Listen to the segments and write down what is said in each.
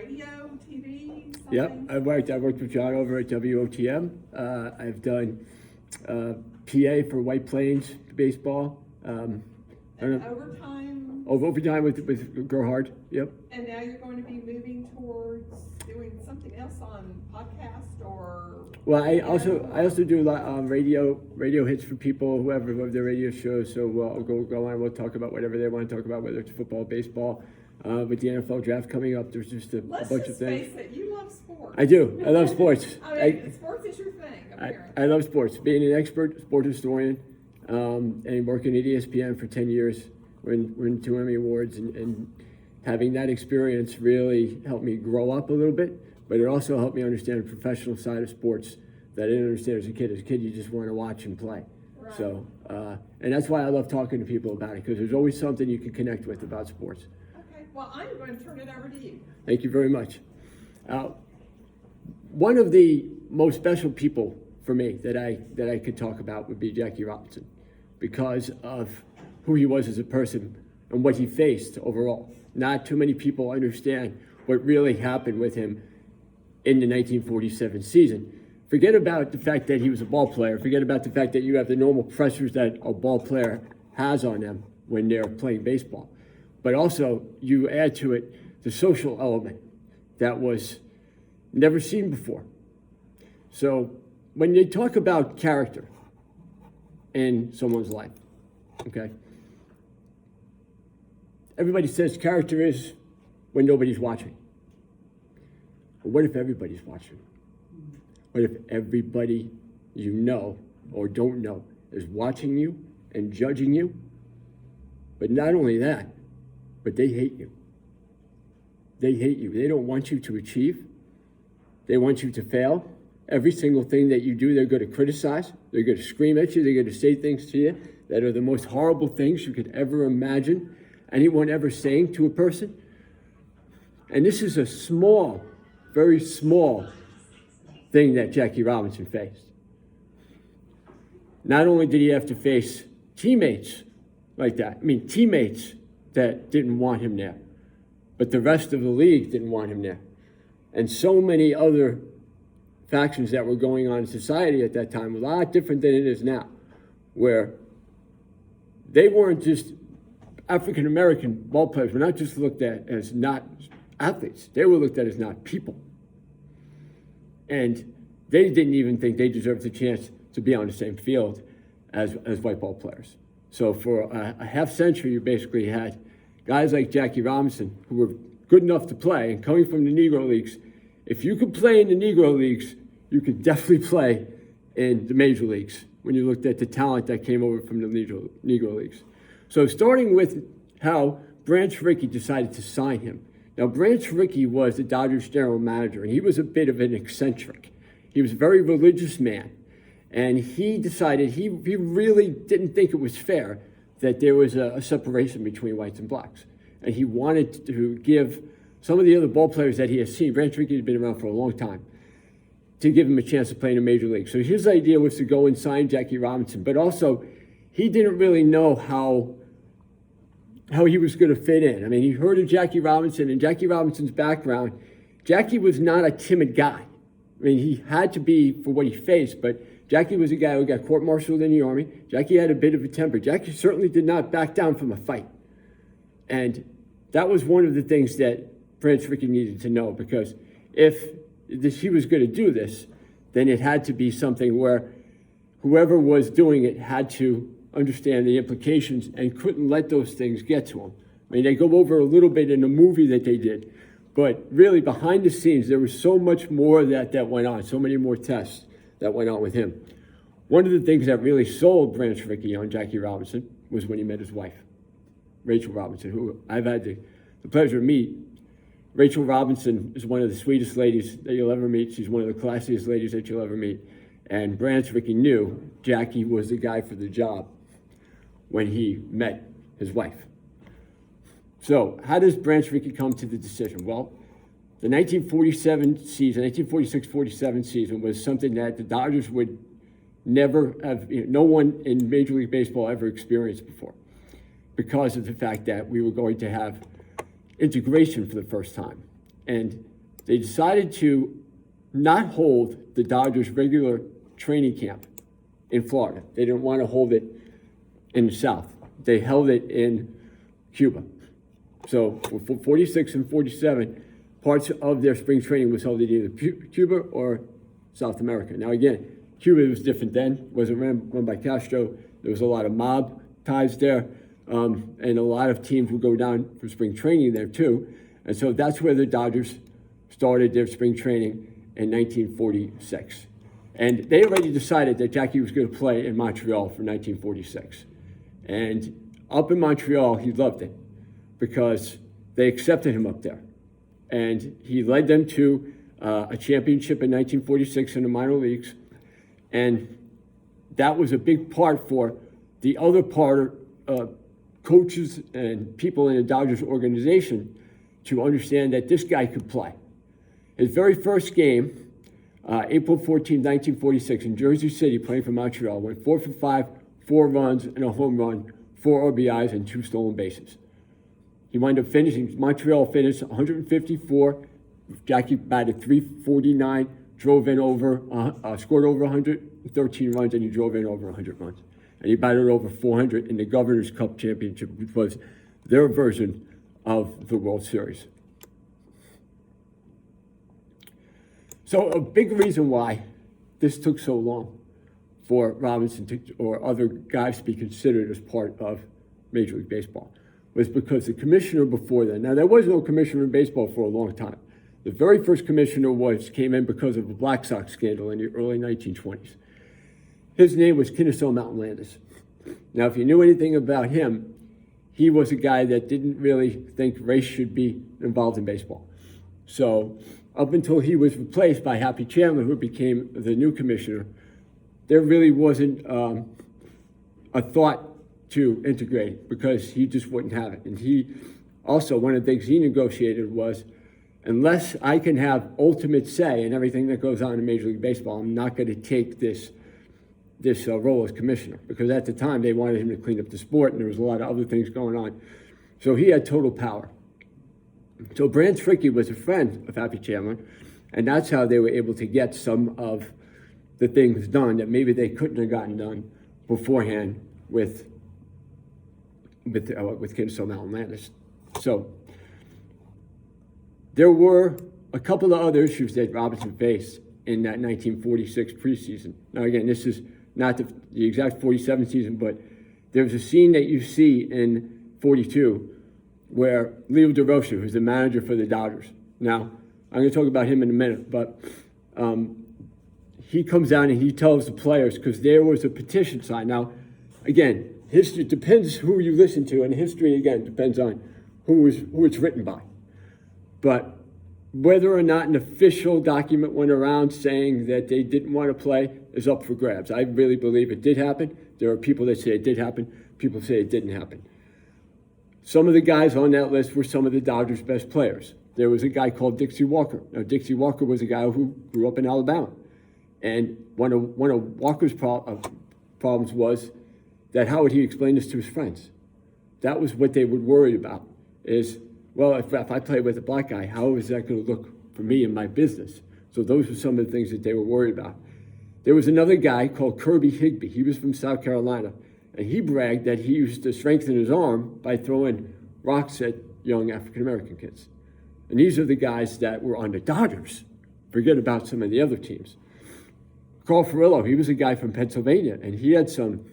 radio, TV, something? Yep, I worked with John over at WOTM. I've done PA for White Plains baseball. And overtime? Overtime with Gerhard. Yep. And now you're going to be moving towards doing something else on podcast or? Well, I also do a lot radio hits for people, whoever love their radio shows. So I'll go on. We'll talk about whatever they want to talk about, whether it's football, baseball. With the NFL draft coming up, there's just a bunch of things. Let's just face it, you love sports. I do. I love sports. Sports is your thing, apparently. I love sports. Being an expert sport historian and working at ESPN for 10 years, winning 2 Emmy Awards, and having that experience really helped me grow up a little bit, but it also helped me understand the professional side of sports that I didn't understand as a kid. As a kid, you just want to watch and play. Right. So, and that's why I love talking to people about it, because there's always something you can connect with about sports. Well, I'm going to turn it over to you. Thank you very much. One of the most special people for me that I could talk about would be Jackie Robinson, because of who he was as a person and what he faced overall. Not too many people understand what really happened with him in the 1947 season. Forget about the fact that he was a ball player. Forget about the fact that you have the normal pressures that a ball player has on them when they're playing baseball. But also, you add to it the social element that was never seen before. So when you talk about character in someone's life, okay, everybody says character is when nobody's watching. But what if everybody's watching? What if everybody you know or don't know is watching you and judging you? But not only that, but they hate you. They hate you. They don't want you to achieve. They want you to fail. Every single thing that you do, they're going to criticize. They're going to scream at you. They're going to say things to you that are the most horrible things you could ever imagine anyone ever saying to a person. And this is a small, very small thing that Jackie Robinson faced. Not only did he have to face teammates like that, teammates that didn't want him there, but the rest of the league didn't want him there. And so many other factions that were going on in society at that time, a lot different than it is now, where they weren't just African-American ball players, were not just looked at as not athletes, they were looked at as not people. And they didn't even think they deserved the chance to be on the same field as white ball players. So for a half century, you basically had guys like Jackie Robinson who were good enough to play, and coming from the Negro Leagues. If you could play in the Negro Leagues, you could definitely play in the Major Leagues when you looked at the talent that came over from the Negro Leagues. So starting with how Branch Rickey decided to sign him. Now, Branch Rickey was the Dodgers general manager, and he was a bit of an eccentric. He was a very religious man. And he decided he really didn't think it was fair that there was a separation between whites and blacks. And he wanted to give some of the other ball players that he has seen, Branch Rickey had been around for a long time, to give him a chance to play in the major league. So his idea was to go and sign Jackie Robinson, but also he didn't really know how he was going to fit in. He heard of Jackie Robinson and Jackie Robinson's background. Jackie was not a timid guy. He had to be for what he faced, but Jackie was a guy who got court-martialed in the Army. Jackie had a bit of a temper. Jackie certainly did not back down from a fight. And that was one of the things that Branch Rickey needed to know, because if he was going to do this, then it had to be something where whoever was doing it had to understand the implications and couldn't let those things get to him. They go over a little bit in the movie that they did, but really behind the scenes, there was so much more that went on, so many more tests that went on with him. One of the things that really sold Branch Rickey on Jackie Robinson was when he met his wife, Rachel Robinson, who I've had the pleasure to meet. Rachel Robinson is one of the sweetest ladies that you'll ever meet. She's one of the classiest ladies that you'll ever meet. And Branch Rickey knew Jackie was the guy for the job when he met his wife. So how does Branch Rickey come to the decision? Well, the 1947 season, 1946-47 season was something that the Dodgers would never have, no one in Major League Baseball ever experienced before, because of the fact that we were going to have integration for the first time. And they decided to not hold the Dodgers' regular training camp in Florida. They didn't want to hold it in the South. They held it in Cuba. So for 46 and 47, parts of their spring training was held in either Cuba or South America. Now again, Cuba was different then. It wasn't run by Castro. There was a lot of mob ties there, and a lot of teams would go down for spring training there too. And so that's where the Dodgers started their spring training in 1946. And they already decided that Jackie was going to play in Montreal for 1946. And up in Montreal, he loved it because they accepted him up there. And he led them to a championship in 1946 in the minor leagues. And that was a big part for the other part of coaches and people in the Dodgers organization to understand that this guy could play. His very first game, April 14, 1946, in Jersey City, playing for Montreal, went 4 for 5, 4 runs and a home run, 4 RBIs, and 2 stolen bases. He wound up finishing, Montreal finished 154. Jackie batted .349, drove in over, scored over 113 runs, and he drove in over 100 runs. And he batted over 400 in the Governor's Cup Championship, which was their version of the World Series. So a big reason why this took so long for Robinson or other guys to be considered as part of Major League Baseball was because the commissioner before then, now there was no commissioner in baseball for a long time. The very first commissioner came in because of a Black Sox scandal in the early 1920s. His name was Kennesaw Mountain Landis. Now, if you knew anything about him, he was a guy that didn't really think race should be involved in baseball. So up until he was replaced by Happy Chandler, who became the new commissioner, there really wasn't a thought to integrate because he just wouldn't have it. And he also, one of the things he negotiated was, unless I can have ultimate say in everything that goes on in Major League Baseball, I'm not going to take this role as commissioner, because at the time they wanted him to clean up the sport and there was a lot of other things going on. So he had total power. So Branch Rickey was a friend of Happy Chandler, and that's how they were able to get some of the things done that maybe they couldn't have gotten done beforehand with Kennesaw Mountain Landis. So there were a couple of other issues that Robinson faced in that 1946 preseason. Now again, this is not the exact 47 season, but there's a scene that you see in 42 where Leo DeRocha, who's the manager for the Dodgers. Now, I'm going to talk about him in a minute, but he comes down and he tells the players, because there was a petition signed. Now, again, history depends who you listen to, and history, again, depends on who it's written by. But whether or not an official document went around saying that they didn't want to play is up for grabs. I really believe it did happen. There are people that say it did happen. People say it didn't happen. Some of the guys on that list were some of the Dodgers' best players. There was a guy called Dixie Walker. Now, Dixie Walker was a guy who grew up in Alabama. And one of Walker's problems was that how would he explain this to his friends? That was what they were worried about is, well, if I play with a black guy, how is that going to look for me and my business? So those were some of the things that they were worried about. There was another guy called Kirby Higbee. He was from South Carolina, and he bragged that he used to strengthen his arm by throwing rocks at young African-American kids. And these are the guys that were on the Dodgers. Forget about some of the other teams. Carl Furillo, he was a guy from Pennsylvania, and he had some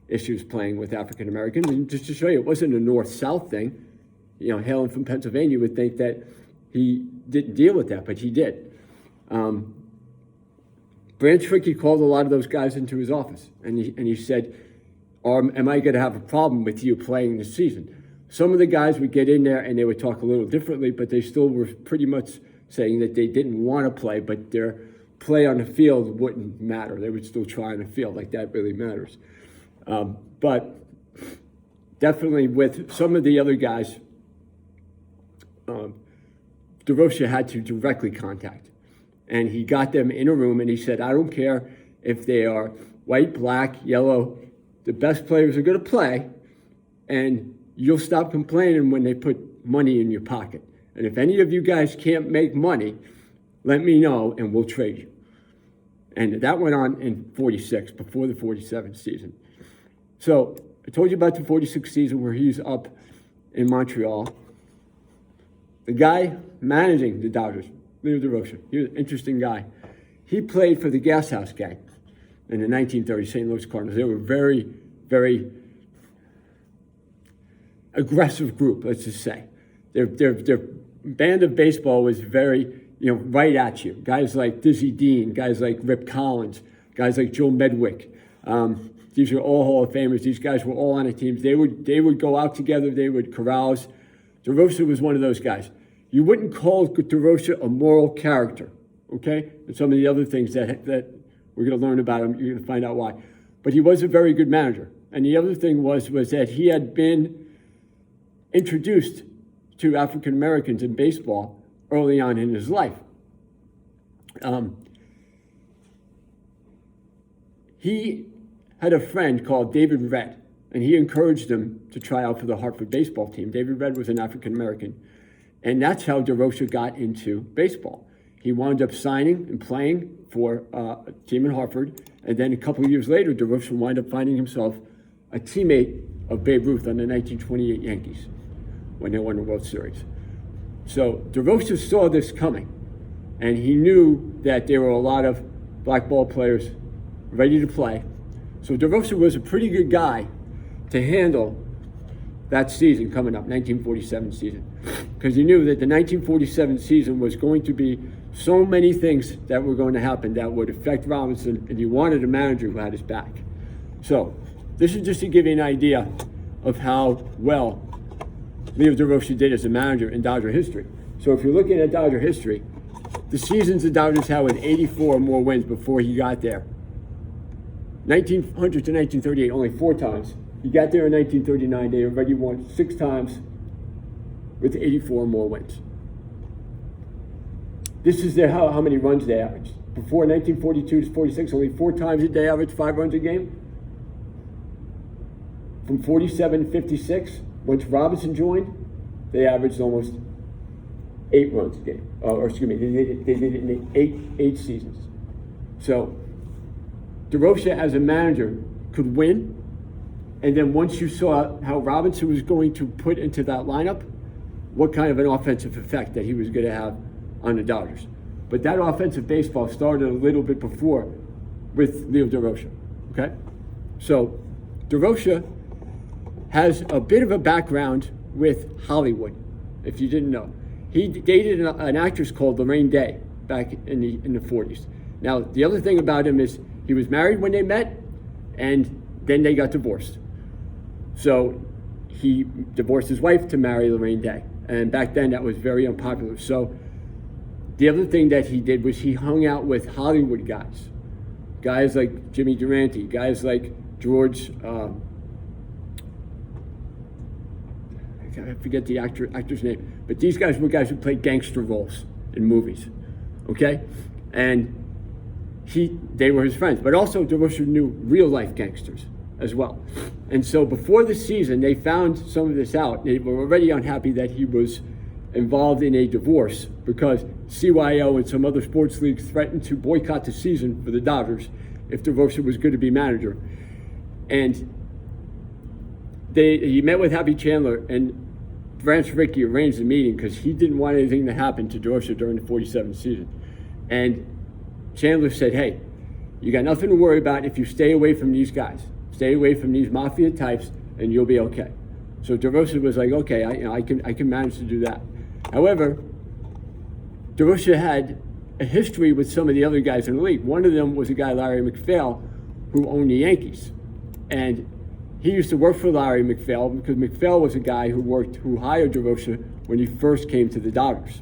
issues playing with African-Americans. And just to show you, it wasn't a North-South thing. You know, hailing from Pennsylvania, you would think that he didn't deal with that, but he did. Branch Rickey called a lot of those guys into his office, and he said, am I going to have a problem with you playing this season? Some of the guys would get in there and they would talk a little differently, but they still were pretty much saying that they didn't want to play, but their play on the field wouldn't matter. They would still try on the field, like that really matters. But definitely with some of the other guys, DeRocha had to directly contact. And he got them in a room and he said, I don't care if they are white, black, yellow, the best players are going to play, and you'll stop complaining when they put money in your pocket. And if any of you guys can't make money, let me know and we'll trade you. And that went on in 46, before the 47 season. So I told you about the 46 season where he's up in Montreal. The guy managing the Dodgers, Leo DeRosa, he was an interesting guy. He played for the Gas House Gang in the 1930s St. Louis Cardinals. They were a very, very aggressive group, let's just say. Their band of baseball was very, right at you. Guys like Dizzy Dean, guys like Rip Collins, guys like Joe Medwick. These are all Hall of Famers. These guys were all on the teams. They would go out together. They would carouse. DeRosa was one of those guys. You wouldn't call DeRosa a moral character, okay? And some of the other things that we're going to learn about him, you're going to find out why. But he was a very good manager. And the other thing was that he had been introduced to African Americans in baseball early on in his life. He had a friend called David Redd, and he encouraged him to try out for the Hartford baseball team. David Redd was an African American, and that's how DeRosa got into baseball. He wound up signing and playing for a team in Hartford, and then a couple of years later, DeRosa wound up finding himself a teammate of Babe Ruth on the 1928 Yankees when they won the World Series. So DeRosa saw this coming, and he knew that there were a lot of black ball players ready to play. So DeRosa was a pretty good guy to handle that season coming up, 1947 season, because he knew that the 1947 season was going to be so many things that were going to happen that would affect Robinson, and he wanted a manager who had his back. So this is just to give you an idea of how well Leo DeRosa did as a manager in Dodger history. So if you're looking at Dodger history, the seasons the Dodgers had with 84 or more wins before he got there. 1900 to 1938, only 4 times. He got there in 1939. They already won 6 times with 84 or more wins. This is how many runs they averaged. Before 1942 to 46, only 4 times did they average 5 runs a game. From 47 to 56, once Robinson joined, they averaged almost 8 runs a game. They did it in 8 seasons. So DeRosa as a manager could win, and then once you saw how Robinson was going to put into that lineup, what kind of an offensive effect that he was going to have on the Dodgers. But that offensive baseball started a little bit before with Leo DeRosa, okay? So DeRosa has a bit of a background with Hollywood, if you didn't know. He dated an actress called Lorraine Day back in the 40s. Now, the other thing about him is he was married when they met, and then they got divorced. So he divorced his wife to marry Lorraine Day. And back then, that was very unpopular. So the other thing that he did was he hung out with Hollywood guys. Guys like Jimmy Durante, guys like George, I forget the actor's name, but these guys were guys who played gangster roles in movies, okay? And they were his friends, but also DeRosa knew real-life gangsters as well. And so before the season, they found some of this out. They were already unhappy that he was involved in a divorce because CYO and some other sports leagues threatened to boycott the season for the Dodgers if DeRosa was going to be manager. And he met with Happy Chandler, and Branch Rickey arranged the meeting because he didn't want anything to happen to DeRosa during the 47 season. And Chandler said, hey, you got nothing to worry about if you stay away from these guys. Stay away from these mafia types, and you'll be okay. So DeRosa was like, okay, I can manage to do that. However, DeRosa had a history with some of the other guys in the league. One of them was a guy, Larry McPhail, who owned the Yankees. And he used to work for Larry McPhail because McPhail was a guy who hired DeRosa when he first came to the Dodgers.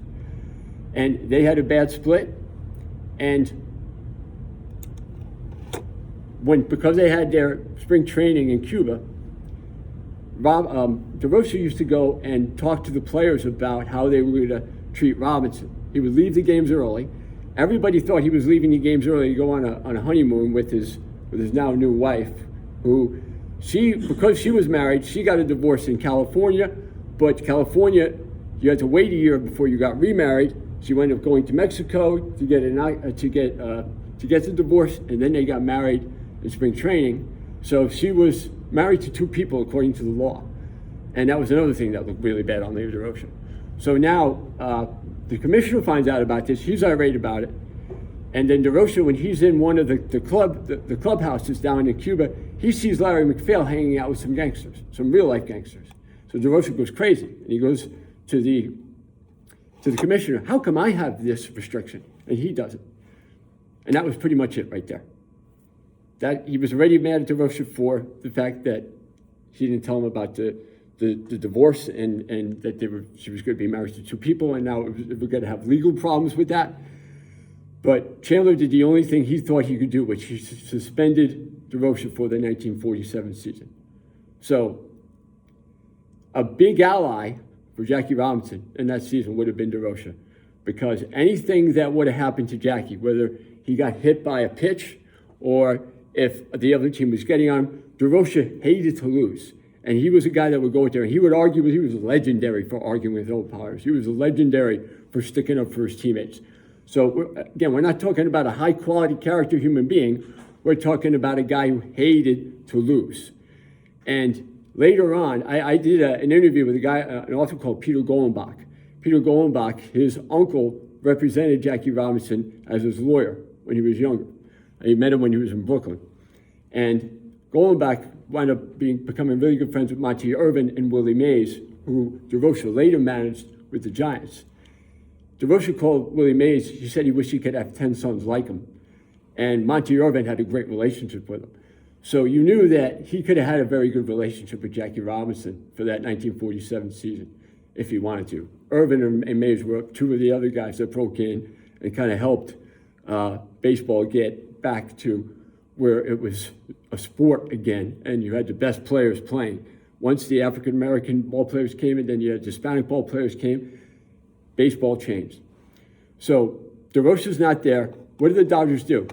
And they had a bad split. And because they had their spring training in Cuba, DeRosa used to go and talk to the players about how they were going to treat Robinson. He would leave the games early. Everybody thought he was leaving the games early to go on a honeymoon with his now new wife, who because she was married, she got a divorce in California, but California, you had to wait a year before you got remarried. So you ended up going to Mexico to get the divorce, and then they got married in spring training. So she was married to two people according to the law, and that was another thing that looked really bad on Leo DeRocha. So now the commissioner finds out about this. He's irate about it. And then DeRocha, when he's in one of the clubhouses down in Cuba, he sees Larry McPhail hanging out with some gangsters, some real life gangsters. So DeRocha goes crazy, and he goes to the commissioner. How come I have this restriction and he doesn't? And that was pretty much it right there. That he was already mad at DeRocha for the fact that she didn't tell him about the divorce and that she was going to be married to two people, and now we're going to have legal problems with that. But Chandler did the only thing he thought he could do, which he suspended DeRocha for the 1947 season. So a big ally for Jackie Robinson in that season would have been DeRocha, because anything that would have happened to Jackie, whether he got hit by a pitch or if the other team was getting on him, DeRocha hated to lose. And he was a guy that would go out there and he would argue he was legendary for arguing with umpires. He was legendary for sticking up for his teammates. So again, we're not talking about a high quality character human being. We're talking about a guy who hated to lose. And later on, I did an interview with a guy, an author called Peter Golenbach. Peter Golenbach, his uncle represented Jackie Robinson as his lawyer when he was younger. He met him when he was in Brooklyn. And Golenbach wound up becoming really good friends with Monty Irvin and Willie Mays, who DeRocha later managed with the Giants. DeRocha called Willie Mays. He said he wished he could have 10 sons like him. And Monty Irvin had a great relationship with him. So you knew that he could have had a very good relationship with Jackie Robinson for that 1947 season if he wanted to. Irvin and Mays were two of the other guys that broke in and kind of helped baseball get back to where it was a sport again, and you had the best players playing. Once the African-American ball players came in, then you had Hispanic ball players came, baseball changed. So DeRocha's not there. What do the Dodgers do?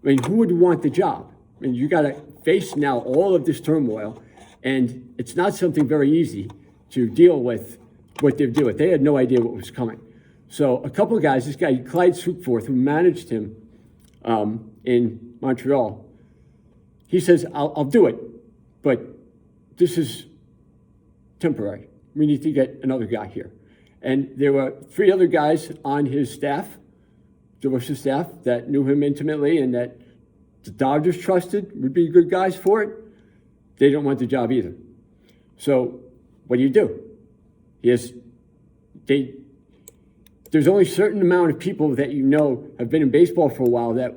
I mean, who would want the job? I mean, you got to face now all of this turmoil, and it's not something very easy to deal with what they're doing. They had no idea what was coming. So a couple of guys, this guy, Clyde Sukforth, who managed him in Montreal, he says, I'll do it, but this is temporary. We need to get another guy here. And there were three other guys on his staff, DeRocha's staff, that knew him intimately and that the Dodgers trusted would be good guys for it. They didn't want the job either. So what do? There's only a certain amount of people that you know have been in baseball for a while that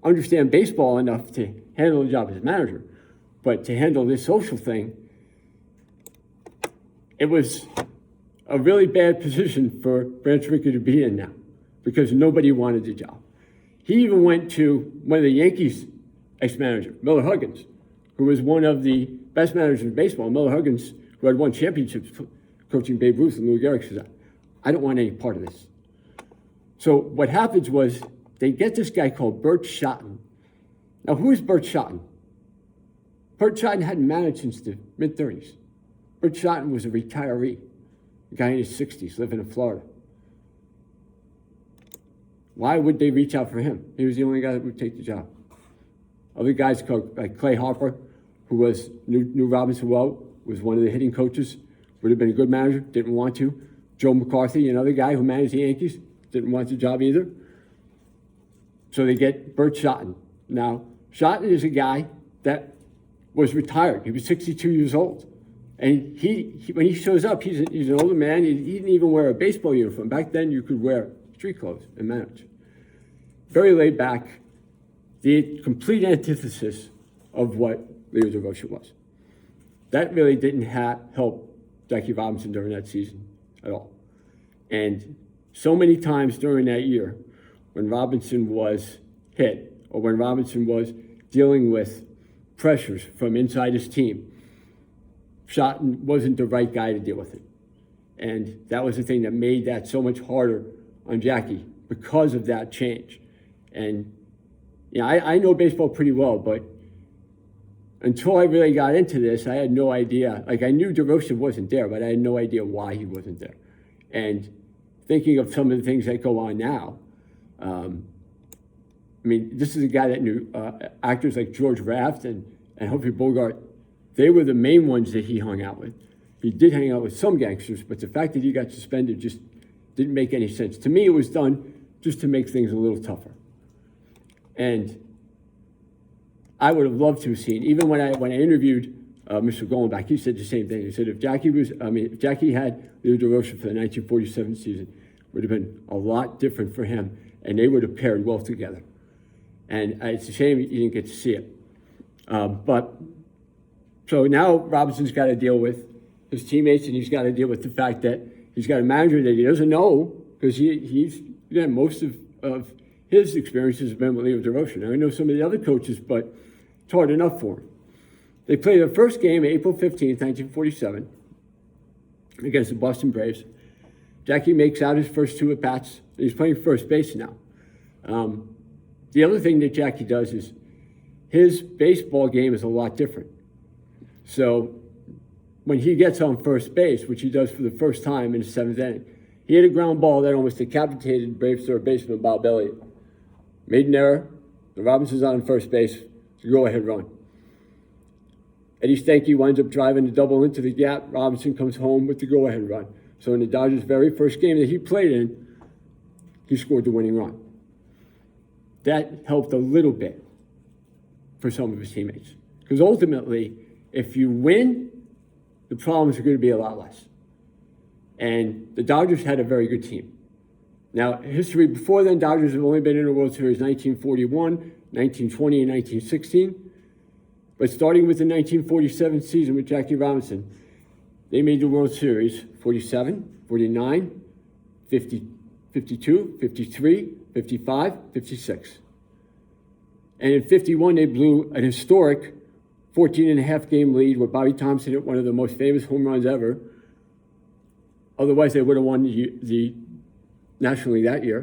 understand baseball enough to handle the job as manager. But to handle this social thing, it was a really bad position for Branch Rickey to be in now because nobody wanted the job. He even went to one of the Yankees ex-manager, Miller Huggins, who was one of the best managers in baseball. Miller Huggins, who had won championships coaching Babe Ruth and Lou Gehrig, said, I don't want any part of this. So what happens was they get this guy called Bert Schotten. Now, who is Bert Schotten? Bert Schotten hadn't managed since the mid-30s. Bert Schotten was a retiree, a guy in his 60s, living in Florida. Why would they reach out for him? He was the only guy that would take the job. Other guys like Clay Harper, who knew Robinson well, was one of the hitting coaches, would have been a good manager, didn't want to. Joe McCarthy, another guy who managed the Yankees, didn't want the job either. So they get Bert Schotten. Now, Schotten is a guy that was retired. He was 62 years old. And he when he shows up, he's an older man. He didn't even wear a baseball uniform. Back then, you could wear street clothes and manage. Very laid back, the complete antithesis of what Leo DeRocha was. That really didn't help Jackie Robinson during that season at all. And so many times during that year, when Robinson was hit, or when Robinson was dealing with pressures from inside his team, Schotten wasn't the right guy to deal with it. And that was the thing that made that so much harder on Jackie because of that change. And you know, I know baseball pretty well, but until I really got into this, I had no idea. Like, I knew DeRocha wasn't there, but I had no idea why he wasn't there. And thinking of some of the things that go on now, I mean, this is a guy that knew actors like George Raft and Humphrey Bogart. They were the main ones that he hung out with. He did hang out with some gangsters, but the fact that he got suspended just didn't make any sense. To me, it was done just to make things a little tougher. And I would have loved to have seen, even when I interviewed Mr. Goldenbach, he said the same thing. He said if Jackie had Leo DeRocha for the 1947 season, it would have been a lot different for him, and they would have paired well together. And it's a shame you didn't get to see it. So now Robinson's got to deal with his teammates, and he's got to deal with the fact that he's got a manager that he doesn't know, because most of his experiences have been with Leo DeRocha. Now, I know some of the other coaches, but it's hard enough for him. They played their first game April 15th, 1947, against the Boston Braves. Jackie makes out his first two at-bats, and he's playing first base now. The other thing that Jackie does is his baseball game is a lot different. So when he gets on first base, which he does for the first time in the seventh inning, he hit a ground ball that almost decapitated Braves third baseman Bob Elliott. Made an error. The Robinson's on first base. It's a go-ahead run. Eddie Stanky winds up driving the double into the gap. Robinson comes home with the go-ahead run. So in the Dodgers' very first game that he played in, he scored the winning run. That helped a little bit for some of his teammates. Because ultimately, if you win, the problems are going to be a lot less. And the Dodgers had a very good team. Now, history before then, Dodgers have only been in the World Series 1941, 1920, and 1916. But starting with the 1947 season with Jackie Robinson, they made the World Series 47, 49, 50, 52, 53, 55, 56. And in 51, they blew an historic 14-and-a-half game lead where Bobby Thompson hit one of the most famous home runs ever. Otherwise, they would have won the National League that year.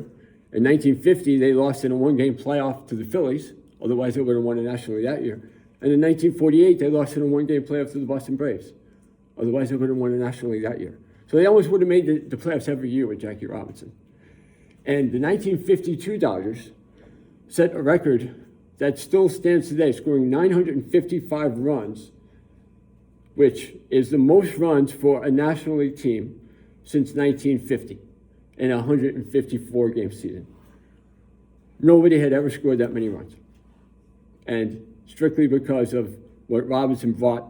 In 1950, they lost in a one-game playoff to the Phillies. Otherwise, they would have won the National League that year. And in 1948, they lost in a one-game playoff to the Boston Braves. Otherwise, they would have won the National League that year. So they almost would have made the playoffs every year with Jackie Robinson. And the 1952 Dodgers set a record that still stands today, scoring 955 runs, which is the most runs for a National League team since 1950 in a 154-game season. Nobody had ever scored that many runs. And strictly because of what Robinson brought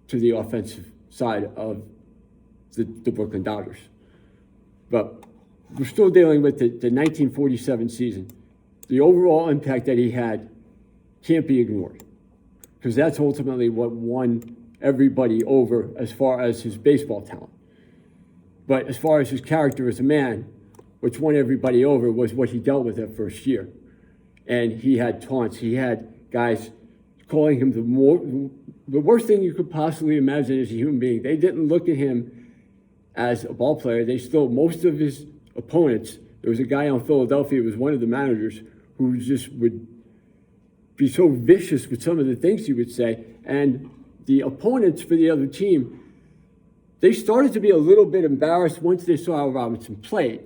to the offensive side of the Brooklyn Dodgers. But we're still dealing with the 1947 season. The overall impact that he had can't be ignored, because that's ultimately what won everybody over as far as his baseball talent. But as far as his character as a man, which won everybody over was what he dealt with that first year. And he had taunts. He had guys calling him the worst thing you could possibly imagine as a human being. They didn't look at him as a ball player. They still, most of his opponents, there was a guy on Philadelphia who was one of the managers who just would be so vicious with some of the things he would say. And the opponents for the other team, they started to be a little bit embarrassed once they saw how Robinson played,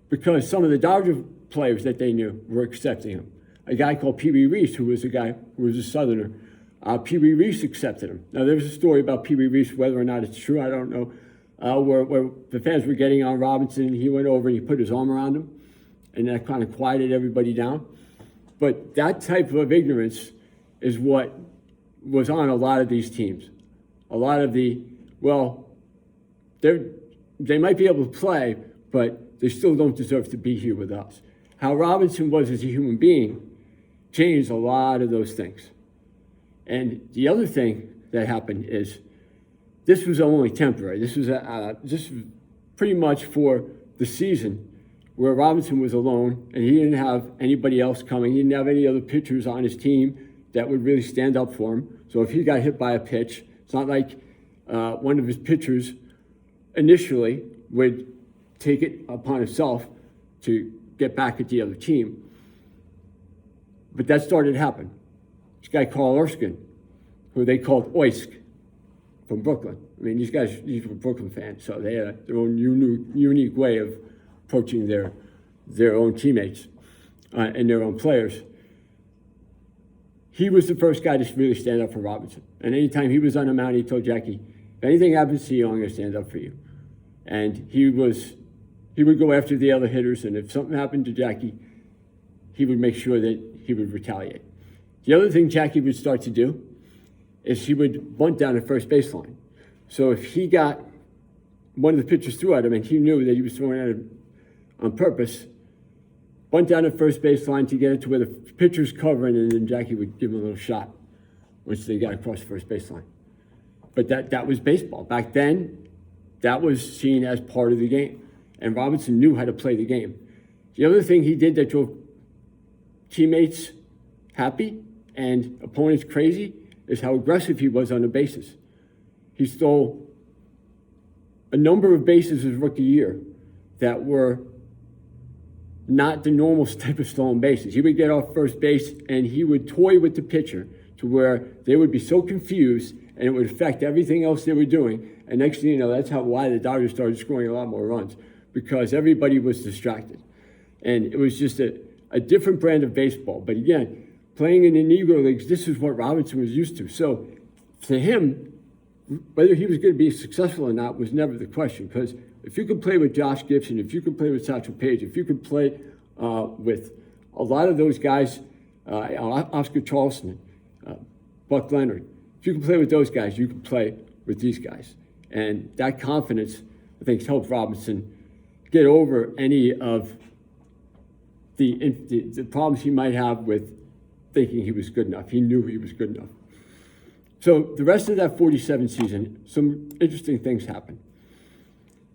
because some of the Dodger players that they knew were accepting him. A guy called Pee Wee Reese, who was a Southerner. Pee Wee Reese accepted him. Now, there's a story about Pee Wee Reese, whether or not it's true, I don't know, where the fans were getting on Robinson, and he went over and he put his arm around him, and that kind of quieted everybody down. But that type of ignorance is what was on a lot of these teams. A lot of they might be able to play, but they still don't deserve to be here with us. How Robinson was as a human being changed a lot of those things. And the other thing that happened is this was only temporary. This was pretty much for the season, where Robinson was alone and he didn't have anybody else coming. He didn't have any other pitchers on his team that would really stand up for him. So if he got hit by a pitch, it's not like one of his pitchers initially would take it upon himself to get back at the other team. But that started to happen. This guy, Carl Erskine, who they called Oysk, from Brooklyn. I mean, these were Brooklyn fans, so they had their own unique way of approaching their own teammates and their own players. He was the first guy to really stand up for Robinson. And anytime he was on the mound, he told Jackie, if anything happens to you, I'm going to stand up for you. And he would go after the other hitters, and if something happened to Jackie, he would make sure that he would retaliate. The other thing Jackie would start to do is he would bunt down the first baseline. So if he got one of the pitchers threw at him and he knew that he was throwing at him on purpose, bunt down the first baseline to get it to where the pitcher's covering, and then Jackie would give him a little shot once they got across the first baseline. But that was baseball. Back then, that was seen as part of the game. And Robinson knew how to play the game. The other thing he did that drove teammates happy and opponents crazy is how aggressive he was on the bases. He stole a number of bases his rookie year that were not the normal type of stolen bases. He would get off first base and he would toy with the pitcher to where they would be so confused and it would affect everything else they were doing. And next thing you know, that's why the Dodgers started scoring a lot more runs, because everybody was distracted. And it was just a different brand of baseball. But again, playing in the Negro Leagues, this is what Robinson was used to. So to him, whether he was going to be successful or not was never the question, because if you could play with Josh Gibson, if you could play with Satchel Paige, if you could play with a lot of those guys, Oscar Charleston, Buck Leonard, if you could play with those guys, you could play with these guys. And that confidence, I think, helped Robinson get over any of the problems he might have with thinking he was good enough. He knew he was good enough. So the rest of that 47 season, some interesting things happened.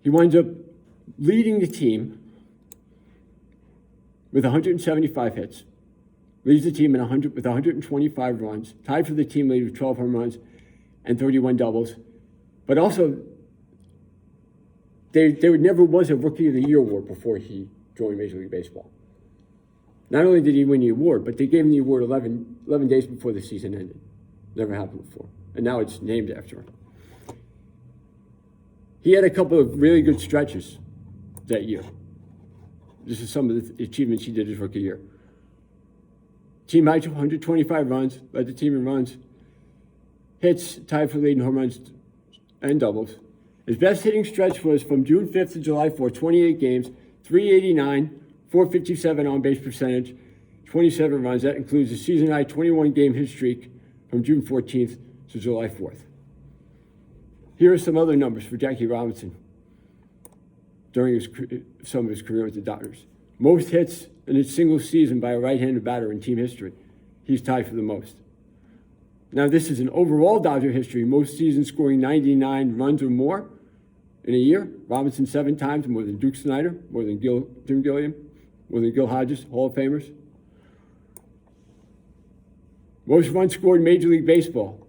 He winds up leading the team with 175 hits, leads the team with 125 runs, tied for the team lead with 12 home runs and 31 doubles. But also, there never was a Rookie of the Year award before he joined Major League Baseball. Not only did he win the award, but they gave him the award 11 days before the season ended. Never happened before. And now it's named after him. He had a couple of really good stretches that year. This is some of the achievements he did his rookie year. Team high 125 runs, led the team in runs. Hits, tied for lead in home runs and doubles. His best hitting stretch was from June 5th to July 4th, 28 games, 389, 457 on-base percentage, 27 runs. That includes a season-high 21-game hit streak from June 14th to July 4th. Here are some other numbers for Jackie Robinson during some of his career with the Dodgers. Most hits in a single season by a right-handed batter in team history. He's tied for the most. Now, this is an overall Dodger history, most seasons scoring 99 runs or more in a year. Robinson 7 times, more than Duke Snider, more than Jim Gilliam, more than Gil Hodges, Hall of Famers. Most runs scored in Major League Baseball.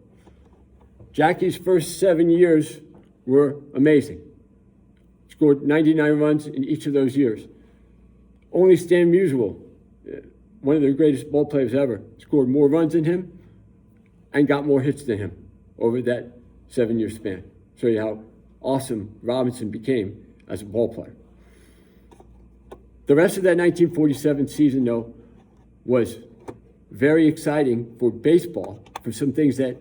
Jackie's first 7 years were amazing. Scored 99 runs in each of those years. Only Stan Musial, one of the greatest ball players ever, scored more runs than him and got more hits than him over that 7-year span. Show you how awesome Robinson became as a ball player. The rest of that 1947 season, though, was very exciting for baseball, for some things that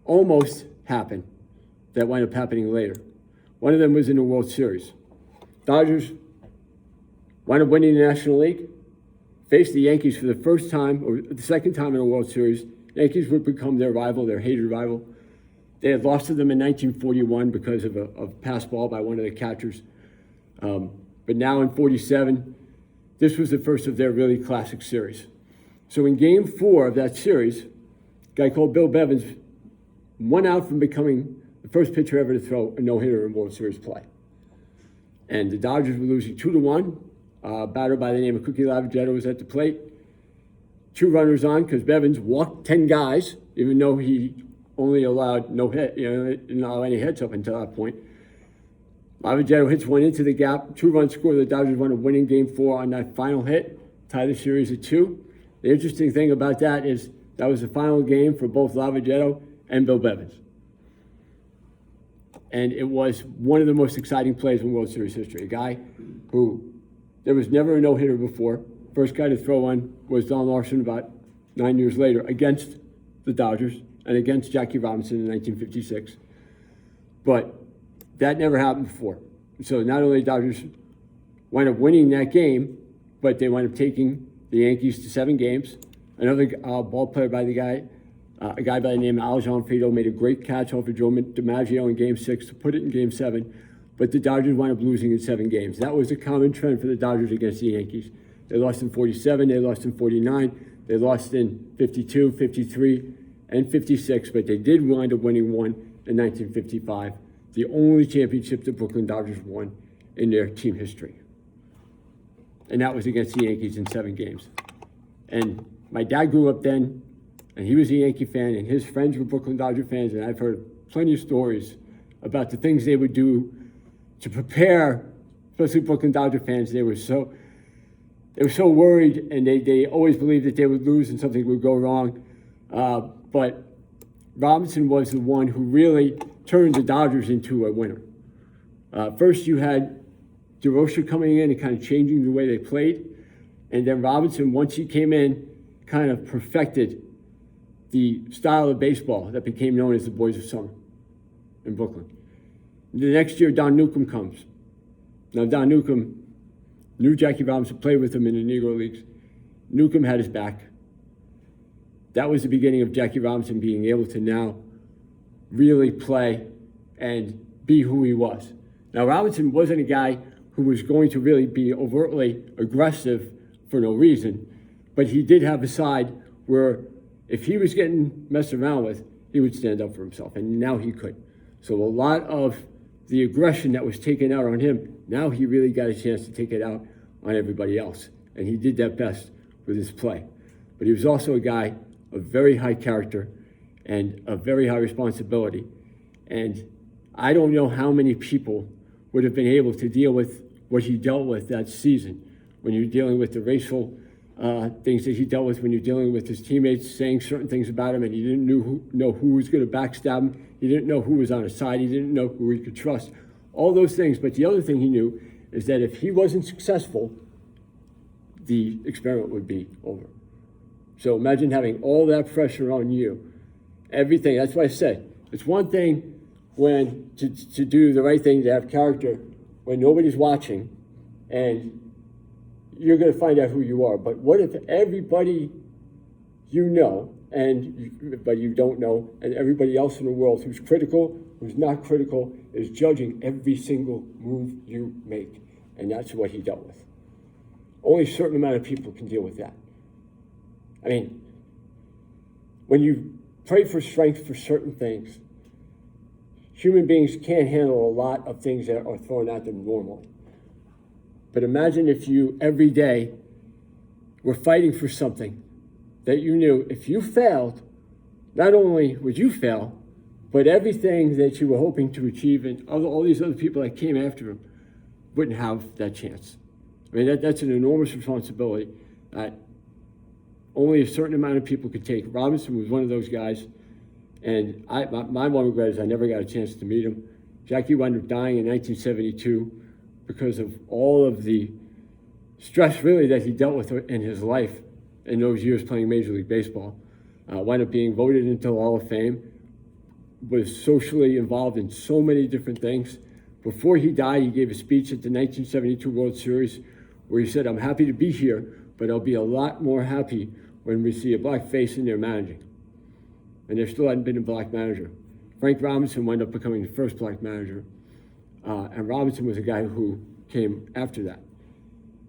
almost happened that wound up happening later. One of them was in the World Series. Dodgers wound up winning the National League, faced the Yankees for the first time, or the second time in the World Series. Yankees would become their rival, their hated rival. They had lost to them in 1941 because of a pass ball by one of the catchers. But now in 47, this was the first of their really classic series. So in Game 4 of that series, a guy called Bill Bevins won out from becoming the first pitcher ever to throw a no-hitter in World Series play. And the Dodgers were losing 2-1. A batter by the name of Cookie Lavagetto was at the plate. 2 runners on because Bevins walked 10 guys, even though he only allowed no hit, didn't allow any hits up until that point. Lavagetto hits one into the gap. 2 runs scored. The Dodgers won a winning Game 4 on that final hit, tie the series at 2. The interesting thing about that is that was the final game for both Lavagetto and Bill Bevins. And it was one of the most exciting plays in World Series history. A guy who, there was never a no-hitter before. First guy to throw one was Don Larson about 9 years later against the Dodgers and against Jackie Robinson in 1956. But that never happened before. So not only the Dodgers wind up winning that game, but they wind up taking the Yankees to 7 games. Another ball player by the guy, a guy by the name of Aljon Frito, made a great catch off of Joe DiMaggio in Game 6 to put it in Game 7. But the Dodgers wound up losing in 7 games. That was a common trend for the Dodgers against the Yankees. They lost in 47, they lost in 49, they lost in 52, 53, and 56, but they did wind up winning one in 1955, the only championship the Brooklyn Dodgers won in their team history. And that was against the Yankees in 7 games. And my dad grew up then, and he was a Yankee fan, and his friends were Brooklyn Dodger fans, and I've heard plenty of stories about the things they would do to prepare, especially Brooklyn Dodger fans. They were so worried, and they always believed that they would lose and something would go wrong. But Robinson was the one who really turned the Dodgers into a winner. First, you had DeRocher coming in and kind of changing the way they played. And then Robinson, once he came in, kind of perfected the style of baseball that became known as the Boys of Summer in Brooklyn. The next year, Don Newcombe comes. Now, Don Newcombe knew Jackie Robinson, played with him in the Negro Leagues. Newcombe had his back. That was the beginning of Jackie Robinson being able to now really play and be who he was. Now, Robinson wasn't a guy who was going to really be overtly aggressive for no reason, but he did have a side where if he was getting messed around with, he would stand up for himself, and now he could. So a lot of the aggression that was taken out on him, now he really got a chance to take it out on everybody else, and he did that best with his play. But he was also a guy of very high character and of very high responsibility, and I don't know how many people would have been able to deal with what he dealt with that season, when you're dealing with the racial things that he dealt with, when you're dealing with his teammates saying certain things about him, and he didn't know who was going to backstab him. He didn't know who was on his side. He didn't know who he could trust. All those things. But the other thing he knew is that if he wasn't successful, the experiment would be over. So imagine having all that pressure on you. Everything. That's why I said it's one thing when to do the right thing, to have character when nobody's watching, and you're going to find out who you are. But what if everybody you know, but you don't know, and everybody else in the world who's critical, who's not critical, is judging every single move you make? And that's what he dealt with. Only a certain amount of people can deal with that. I mean, when you pray for strength for certain things, human beings can't handle a lot of things that are thrown at them normally. But imagine if you, every day, were fighting for something that you knew if you failed, not only would you fail, but everything that you were hoping to achieve and all these other people that came after him wouldn't have that chance. I mean, that's an enormous responsibility that only a certain amount of people could take. Robinson was one of those guys, and my one regret is I never got a chance to meet him. Jackie wound up dying in 1972 because of all of the stress, really, that he dealt with in his life in those years playing Major League Baseball. Wound up being voted into the Hall of Fame, was socially involved in so many different things. Before he died, he gave a speech at the 1972 World Series where he said, "I'm happy to be here, but I'll be a lot more happy when we see a black face in there managing." And there still hadn't been a black manager. Frank Robinson wound up becoming the first black manager. And Robinson was a guy who came after that.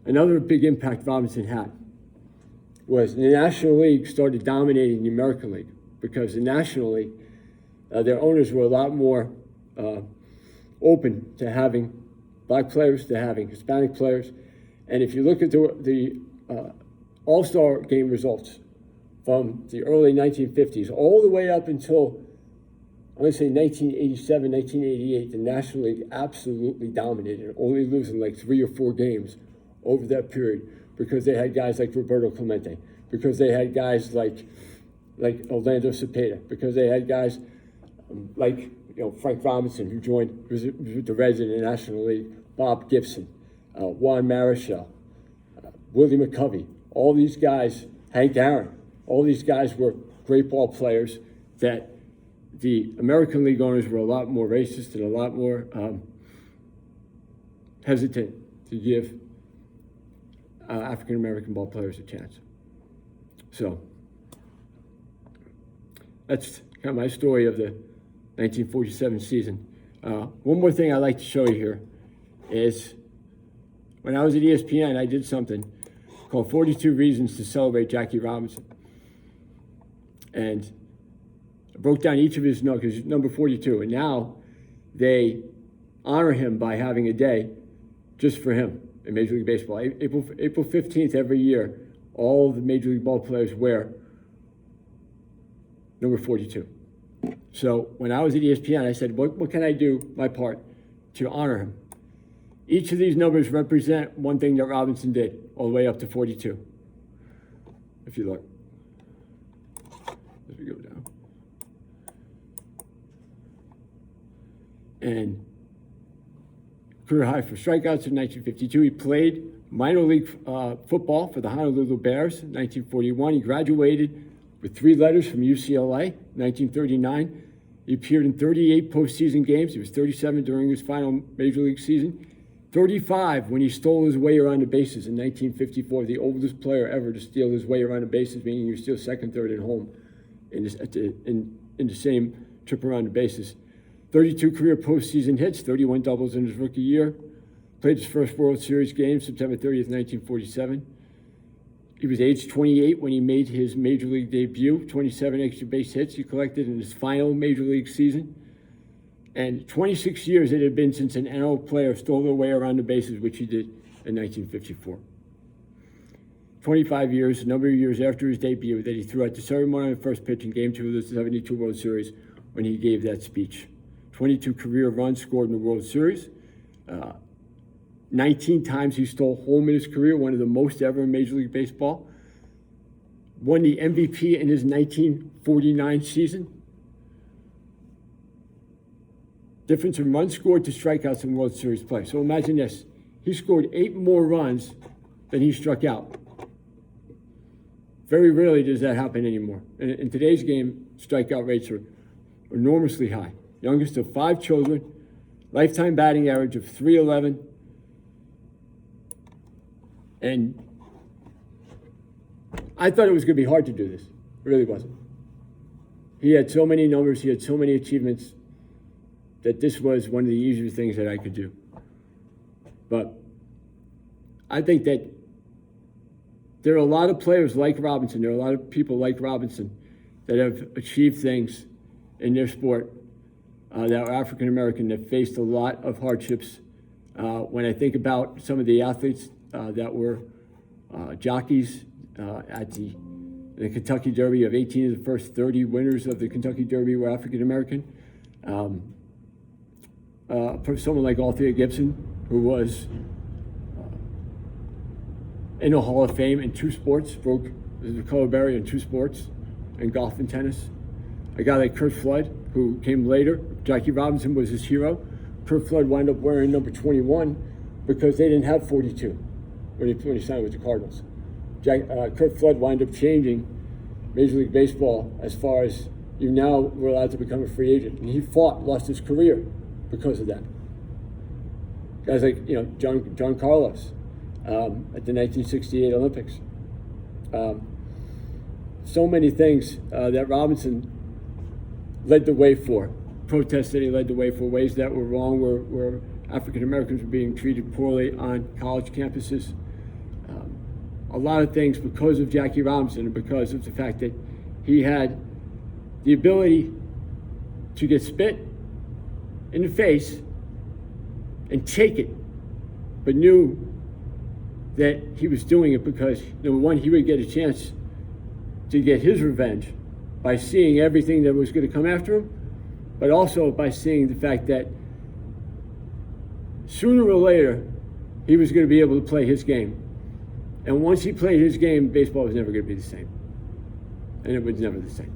Another big impact Robinson had was the National League started dominating the American League, because the National League, their owners were a lot more open to having black players, to having Hispanic players. And if you look at the All-Star game results from the early 1950s all the way up until, I'm going to say 1987, 1988, the National League absolutely dominated, only losing like 3 or 4 games over that period, because they had guys like Roberto Clemente, because they had guys like Orlando Cepeda, because they had guys like Frank Robinson, who was with the Reds in the National League, Bob Gibson, Juan Marichal, Willie McCovey, all these guys, Hank Aaron, all these guys were great ball players that the American League owners were a lot more racist and a lot more hesitant to give African American ball players a chance. So that's kind of my story of the 1947 season. One more thing I'd like to show you here is when I was at ESPN, I did something called 42 Reasons to Celebrate Jackie Robinson. And I broke down each of his numbers, because number 42. And now they honor him by having a day just for him in Major League Baseball. April 15th every year, all the Major League ball players wear number 42. So when I was at ESPN, I said, what can I do my part to honor him? Each of these numbers represent one thing that Robinson did, all the way up to 42. If you look, as we go down. And career high for strikeouts in 1952. He played minor league football for the Honolulu Bears in 1941. He graduated with 3 letters from UCLA in 1939. He appeared in 38 postseason games. He was 37 during his final major league season. 35 when he stole his way around the bases in 1954, the oldest player ever to steal his way around the bases, meaning you steal second, third, and home in the same trip around the bases. 32 career postseason hits, 31 doubles in his rookie year. Played his first World Series game September 30th, 1947. He was age 28 when he made his major league debut. 27 extra base hits he collected in his final major league season. And 26 years it had been since an NL player stole their way around the bases, which he did in 1954. 25 years, a number of years after his debut, that he threw out the ceremony on the first pitch in Game 2 of the 72 World Series when he gave that speech. 22 career runs scored in the World Series. 19 times he stole home in his career, one of the most ever in Major League Baseball. Won the MVP in his 1949 season. Difference in runs scored to strikeouts in World Series play. So imagine this. He scored 8 more runs than he struck out. Very rarely does that happen anymore. In today's game, strikeout rates are enormously high. Youngest of 5 children, lifetime batting average of .311. And I thought it was going to be hard to do this. It really wasn't. He had so many numbers, he had so many achievements, that this was one of the easier things that I could do. But I think that there are a lot of players like Robinson, there are a lot of people like Robinson that have achieved things in their sport that are African American, that faced a lot of hardships. When I think about some of the athletes that were jockeys at the Kentucky Derby, of 18 of the first 30 winners of the Kentucky Derby were African American. Someone like Althea Gibson, who was in the Hall of Fame in 2 sports, broke the color barrier in 2 sports, in golf and tennis. A guy like Curt Flood, who came later. Jackie Robinson was his hero. Curt Flood wound up wearing number 21 because they didn't have 42 when he signed with the Cardinals. Curt Flood wound up changing Major League Baseball as far as you now were allowed to become a free agent. And he lost his career because of that. Guys like John Carlos at the 1968 Olympics. So many things that Robinson led the way for. Protests that he led the way for, ways that were wrong, where African Americans were being treated poorly on college campuses. A lot of things because of Jackie Robinson and because of the fact that he had the ability to get spit in the face and take it, but knew that he was doing it because, number one, he would get a chance to get his revenge by seeing everything that was going to come after him, but also by seeing the fact that sooner or later he was going to be able to play his game. And once he played his game, baseball was never going to be the same. And it was never the same.